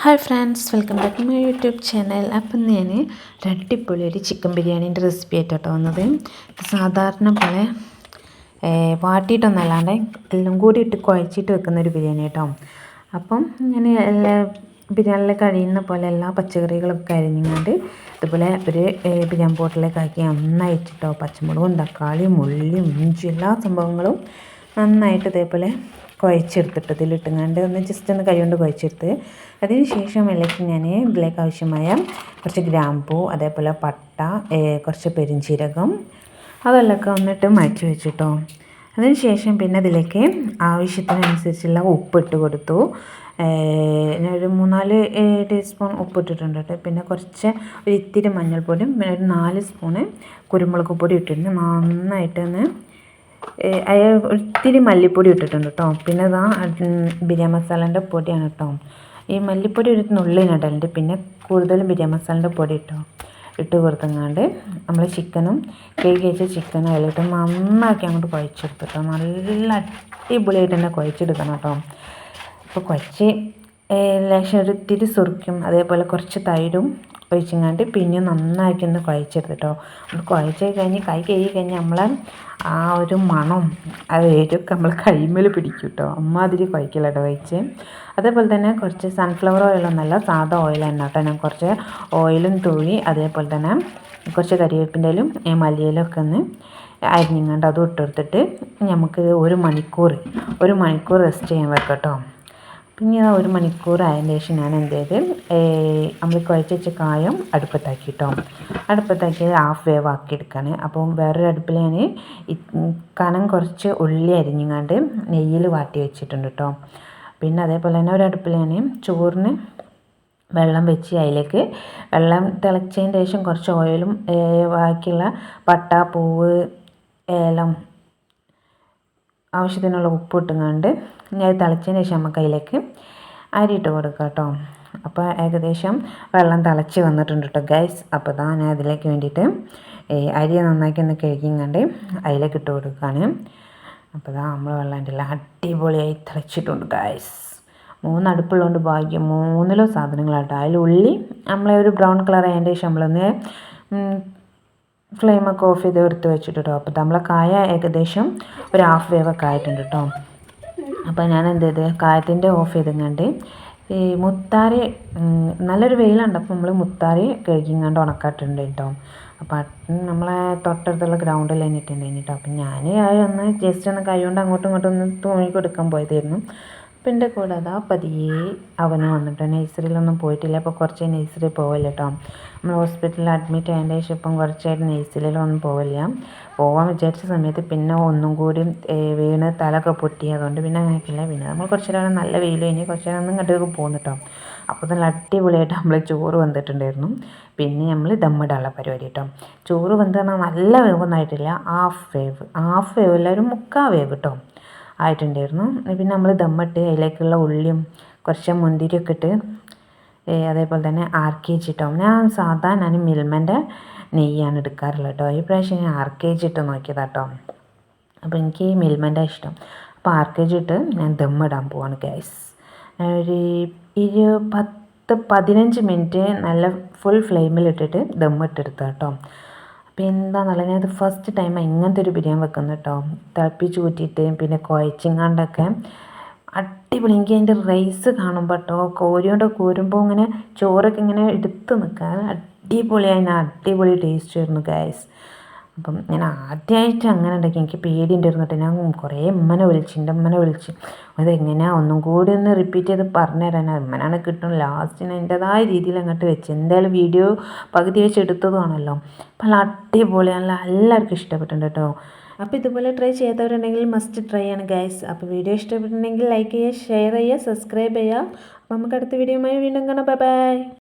Hi friends, welcome back to my YouTube channel. അപ്പം ഞാൻ ഒരു അടിപൊളി ഒരു ചിക്കൻ ബിരിയാണീൻ്റെ റെസിപ്പി ആയിട്ടോ വന്നത്. സാധാരണ പോലെ വാട്ടിയിട്ടൊന്നല്ലാണ്ട് എല്ലാം കൂടി ഇട്ട് കുഴച്ചിട്ട് വെക്കുന്ന ഒരു ബിരിയാണി കേട്ടോ. അപ്പം ഞാൻ എല്ലാ ബിരിയാണിയിൽ കഴിയുന്ന പോലെ എല്ലാ പച്ചക്കറികളൊക്കെ അരിഞ്ഞുകൊണ്ട് ഇതുപോലെ ഒരു ബിരിയാണി പോട്ടിലേക്ക് ആക്കി നന്നായിട്ടോ പച്ചമുളകും തക്കാളിയും ഉള്ളിയും ഇഞ്ചി എല്ലാ സംഭവങ്ങളും നന്നായിട്ട് ഇതേപോലെ കുഴച്ചെടുത്തിട്ട് ഇതിലിട്ടുങ്ങാണ്ട് ഒന്ന് ജസ്റ്റ് ഒന്ന് കൈ കൊണ്ട് കുഴച്ചെടുത്ത് അതിന് ശേഷം ഞാൻ ഇതിലേക്ക് ആവശ്യമായ കുറച്ച് ഗ്രാമ്പൂ, അതേപോലെ പട്ട, കുറച്ച് പെരുംജീരകം അതെല്ലാം ഒന്നിട്ട് മാറ്റി വെച്ചിട്ടോ. അതിന് ശേഷം പിന്നെ അതിലേക്ക് ആവശ്യത്തിനനുസരിച്ചുള്ള ഉപ്പിട്ട് കൊടുത്തു. ഒരു 3-4 ടീസ്പൂൺ ഉപ്പിട്ടിട്ടുണ്ട് കേട്ടോ. പിന്നെ കുറച്ച് ഒരു ഇത്തിരി മഞ്ഞൾപ്പൊടിയും പിന്നെ ഒരു 4 സ്പൂണ് കുരുമുളക് പൊടി ഇട്ടിട്ടുണ്ട്. നന്നായിട്ടൊന്ന് ഒത്തിരി മല്ലിപ്പൊടി ഇട്ടിട്ടുണ്ട് കേട്ടോ. പിന്നെ ഇതാ ബിരിയാണി മസാലേൻ്റെ പൊടിയാണ് കേട്ടോ. ഈ മല്ലിപ്പൊടി ഒരു നുള്ളിനിടലുണ്ട്. പിന്നെ കൂടുതലും ബിരിയാണി മസാലേൻ്റെ പൊടി ഇട്ട് കൊടുത്തങ്ങാണ്ട് നമ്മൾ ചിക്കനും കഴുകി വെച്ച ചിക്കനും അതിലിട്ട് നന്നാക്കി അങ്ങോട്ട് കുഴച്ചെടുത്തിട്ടോ. നല്ല അടിപൊളിയായിട്ട് തന്നെ കുഴച്ചെടുക്കണം കേട്ടോ. അപ്പോൾ കുഴച്ച് ലേശം ഒരു ഇത്തിരി സുർക്കും അതേപോലെ കുറച്ച് തൈരും ഒഴിച്ചങ്ങാണ്ട് പിന്നെ നന്നാക്കി ഒന്ന് കുഴച്ചെടുത്തിട്ടോ. കുഴച്ച് കഴിഞ്ഞ് കൈ കഴുകി കഴിഞ്ഞ് നമ്മളെ ആ ഒരു മണം അത് എരിയൊക്കെ നമ്മൾ കൈമേൽ പിടിക്കും കേട്ടോ. അമ്മാതിരി കുഴക്കില്ലാട്ടോ കഴിച്ച്. അതേപോലെ തന്നെ കുറച്ച് സൺഫ്ലവർ ഓയിലൊന്നല്ല, സാധാ ഓയിൽ തന്നെ കേട്ടോ. ഞാൻ കുറച്ച് ഓയിലും തൂവി അതേപോലെ തന്നെ കുറച്ച് കരിവേപ്പിൻ്റെലും മല്ലിയിലും ഒക്കെ ഒന്ന് അരിഞ്ഞങ്ങാണ്ട് അതും ഇട്ടെടുത്തിട്ട് നമുക്ക് ഒരു മണിക്കൂർ റെസ്റ്റ് ചെയ്യാൻ വെക്കാം കേട്ടോ. പിന്നെ 1 മണിക്കൂർ ആയതിന് ശേഷം ഞാൻ എന്ത് ചെയ്ത് നമ്മൾ കുഴച്ച് വെച്ച കായം അടുപ്പത്താക്കി കേട്ടോ. അടുപ്പത്താക്കി ഹാഫ് വേവ് ആക്കി എടുക്കുകയാണ്. അപ്പം വേറൊരു അടുപ്പിൽ ഞാൻ കനം കുറച്ച് ഉള്ളി അരിഞ്ഞങ്ങാണ്ട് നെയ്യിൽ വാട്ടി വെച്ചിട്ടുണ്ട് കേട്ടോ. പിന്നെ അതേപോലെ തന്നെ ഒരു അടുപ്പിൽ ഞാൻ ചോറിന് വെള്ളം വെച്ച് അതിലേക്ക് വെള്ളം തിളച്ചതിന് ശേഷം കുറച്ച് ഓയിലും ബാക്കിയുള്ള പട്ട, പൂവ്, ഏലം ആവശ്യത്തിനുള്ള ഉപ്പ് ഇട്ടുങ്ങാണ്ട് ഇനി അത് തിളച്ചതിന് ശേഷം നമുക്ക് അതിലേക്ക് അരി ഇട്ട് കൊടുക്കാം കേട്ടോ. അപ്പോൾ ഏകദേശം വെള്ളം തിളച്ച് വന്നിട്ടുണ്ട് കേട്ടോ ഗൈസ്. അപ്പോൾ ഇതാ ഞാൻ അതിലേക്ക് വേണ്ടിയിട്ട് അരി നന്നാക്കി ഒന്ന് കഴുകിങ്ങാണ്ട് അതിലേക്ക് ഇട്ട് കൊടുക്കുകയാണ്. അപ്പോൾ ഇതാ നമ്മൾ വെള്ളം ഉണ്ടല്ലോ അടിപൊളിയായി തിളച്ചിട്ടുണ്ട് ഗൈസ്. 3 അടുപ്പുള്ളതുകൊണ്ട് ഭാഗ്യം 3 സാധനങ്ങളാട്ടോ. അതിൽ ഉള്ളി നമ്മളെ ഒരു ബ്രൗൺ കളർ ആയതിൻ്റെ ശേഷം നമ്മളൊന്ന് ഫ്ലെയിമൊക്കെ ഓഫ് ചെയ്ത് എടുത്ത് വെച്ചിട്ട് കേട്ടോ. അപ്പോൾ നമ്മളെ കായ ഏകദേശം ഒരു ഹാഫ് വേവൊക്കെ ആയിട്ടുണ്ട് കേട്ടോ. അപ്പോൾ ഞാൻ എന്ത് ചെയ്ത് കായത്തിൻ്റെ ഓഫ് ചെയ്തെങ്ങാണ്ട് ഈ മുത്താറി നല്ലൊരു വെയിലുണ്ട്. അപ്പോൾ നമ്മൾ മുത്താറി കഴുകിങ്ങാണ്ട് ഉണക്കാട്ടുണ്ട് കേട്ടോ. അപ്പോൾ നമ്മളെ തൊട്ടടുത്തുള്ള ഗ്രൗണ്ടിൽ തന്നെ ഇട്ടുണ്ടായിരുന്നു കേട്ടോ. അപ്പം ഞാൻ ഒന്ന് ജസ്റ്റ് ഒന്ന് കൈ കൊണ്ട് അങ്ങോട്ടും ഇങ്ങോട്ടും ഒന്ന് തൂങ്ങി കൊടുക്കാൻ പോയതായിരുന്നു. അപ്പം എൻ്റെ കൂടെ അതാ പതിയെ അവന് വന്നിട്ടോ. നഴ്സറിയിലൊന്നും പോയിട്ടില്ല. അപ്പോൾ കുറച്ച് നഴ്സറി പോവില്ല കേട്ടോ. നമ്മൾ ഹോസ്പിറ്റലിൽ അഡ്മിറ്റ് ആയതിൻ്റെ ശേഷം ഇപ്പം കുറച്ചായിട്ട് നഴ്സറിയിലൊന്നും പോവില്ല. പോകാൻ വിചാരിച്ച സമയത്ത് പിന്നെ ഒന്നും കൂടി വീണ് തലയൊക്കെ പൊട്ടി. അതുകൊണ്ട് പിന്നെ അങ്ങനെയൊക്കെയില്ല. പിന്നെ നമ്മൾ കുറച്ച് നേരം നല്ല വെയിൽ കഴിഞ്ഞ് കുറച്ച് നേരം ഇങ്ങോട്ടേക്ക് പോകുന്നു കേട്ടോ. അപ്പോൾ നല്ല അടിപൊളിയായിട്ട് നമ്മൾ ചോറ് വന്നിട്ടുണ്ടായിരുന്നു. പിന്നെ നമ്മൾ ദമ്മിടാനുള്ള പരിപാടി കേട്ടോ. ചോറ് വെന്ത് പറഞ്ഞാൽ നല്ല വേവൊന്നായിട്ടില്ല, ഹാഫ് വേവ് ഒരു 3/4 വേവ് കേട്ടോ ആയിട്ടുണ്ടായിരുന്നു. പിന്നെ നമ്മൾ ദമ്മിട്ട് അതിലേക്കുള്ള ഉള്ളിയും കുറച്ച് മുന്തിരിയൊക്കെ ഇട്ട് അതേപോലെ തന്നെ RKG കേട്ടോ. ഞാൻ മിൽമൻ്റെ നെയ്യാണ് എടുക്കാറുള്ളത് കേട്ടോ. ഈ പ്രാവശ്യം ഞാൻ RKG ഇട്ട് നോക്കിയതാണ് കേട്ടോ. അപ്പോൾ എനിക്ക് മിൽമൻ്റെ ഇഷ്ടം. അപ്പോൾ RKG ഇട്ട് ഞാൻ ദമ്മിടാൻ പോവാണ് ഗൈസ്. ഒരു 10-15 മിനിറ്റ് നല്ല ഫുൾ ഫ്ലെയിമിലിട്ടിട്ട് ദമ്മിട്ടെടുത്താൽ കേട്ടോ. അപ്പോൾ എന്താണെന്നല്ല ഞാനത് ഫസ്റ്റ് ടൈം ഇങ്ങനത്തെ ഒരു ബിരിയാണി വെക്കുന്നത് കേട്ടോ. തിളപ്പിച്ച് ഊറ്റിയിട്ട് പിന്നെ കുഴച്ചിങ്ങാണ്ടൊക്കെ അടിപൊളി. എനിക്ക് അതിൻ്റെ റൈസ് കാണുമ്പോൾ കേട്ടോ കോരിയോണ്ട് കോരുമ്പോൾ ഇങ്ങനെ ചോറൊക്കെ ഇങ്ങനെ എടുത്ത് നിൽക്കാൻ അടിപൊളി ടേസ്റ്റ് ആയിരുന്നു ഗൈസ്. അപ്പം ഞാൻ ആദ്യമായിട്ട് അങ്ങനെ ഉണ്ടാക്കി. എനിക്ക് പേടിയുണ്ടായിരുന്നു കേട്ടോ. ഞാൻ കുറേ എൻ്റെ ഉമ്മനെ വിളിച്ച് അതെങ്ങനെയാണ് ഒന്നും കൂടി ഒന്ന് റിപ്പീറ്റ് ചെയ്ത് പറഞ്ഞു തരാൻ. ഉമ്മനാണ് കിട്ടും. ലാസ്റ്റിന് എൻ്റെതായ രീതിയിൽ അങ്ങോട്ട് വെച്ച് എന്തായാലും വീഡിയോ പകുതി വെച്ച് എടുത്തതുമാണല്ലോ. അപ്പം നല്ല അടിപൊളി, എല്ലാവർക്കും ഇഷ്ടപ്പെട്ടിട്ടുണ്ട് കേട്ടോ. അപ്പോൾ ഇതുപോലെ ട്രൈ ചെയ്തവരുണ്ടെങ്കിൽ മസ്റ്റ് ട്രൈ ആണ് ഗൈസ്. അപ്പോൾ വീഡിയോ ഇഷ്ടപ്പെട്ടിട്ടുണ്ടെങ്കിൽ ലൈക്ക് ചെയ്യുക, ഷെയർ ചെയ്യുക, സബ്സ്ക്രൈബ് ചെയ്യുക. അപ്പോൾ നമുക്ക് അടുത്ത വീഡിയോയുമായി വീണ്ടും കാണാം. Bye bye.